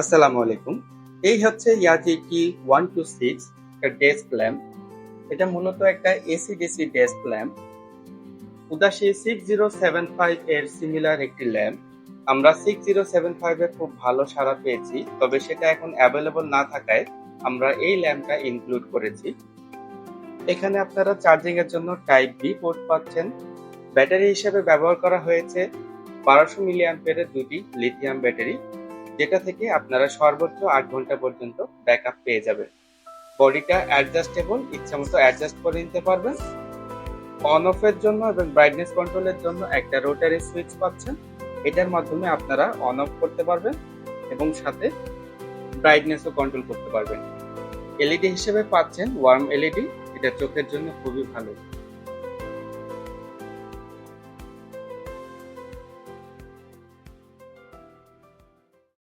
আসসালামু আলাইকুম। এই হচ্ছে ইয়াজিকি 126 একটা ডেস্ক ল্যাম্প। এটা মূলত একটা এসি ডিসি ডেস্ক ল্যাম্প। উদাসী 6075 এর সিমিলার একটি ল্যাম্প। আমরা 6075 এর খুব ভালো সাড়া পেয়েছি, তবে সেটা এখন অ্যাভেলেবল না থাকায় আমরা এই ল্যাম্পটা ইনক্লুড করেছি। এখানে আপনারা চার্জিং এর জন্য টাইপ বি পোর্ট পাচ্ছেন। ব্যাটারি হিসেবে ব্যবহার করা হয়েছে 1200 মিলি অ্যাম্পিয়ারের দুটি লিথিয়াম ব্যাটারি, যেটা থেকে আপনারা সর্বোচ্চ 8 ঘন্টা পর্যন্ত ব্যাকআপ পেয়ে যাবেন। বডিটা অ্যাডজাস্টেবল, ইচ্ছামতো অ্যাডজাস্ট করে নিতে পারবেন। অন অফ এর জন্য এবং ব্রাইটনেস কন্ট্রোলের জন্য একটা রোটারি সুইচ পাচ্ছেন। এটার মাধ্যমে আপনারা অন অফ করতে পারবেন এবং সাথে ব্রাইটনেসও কন্ট্রোল করতে পারবেন। এলইডি হিসেবে পাচ্ছেন ওয়ার্ম এলইডি, এটা চোখের জন্য খুবই ভালো।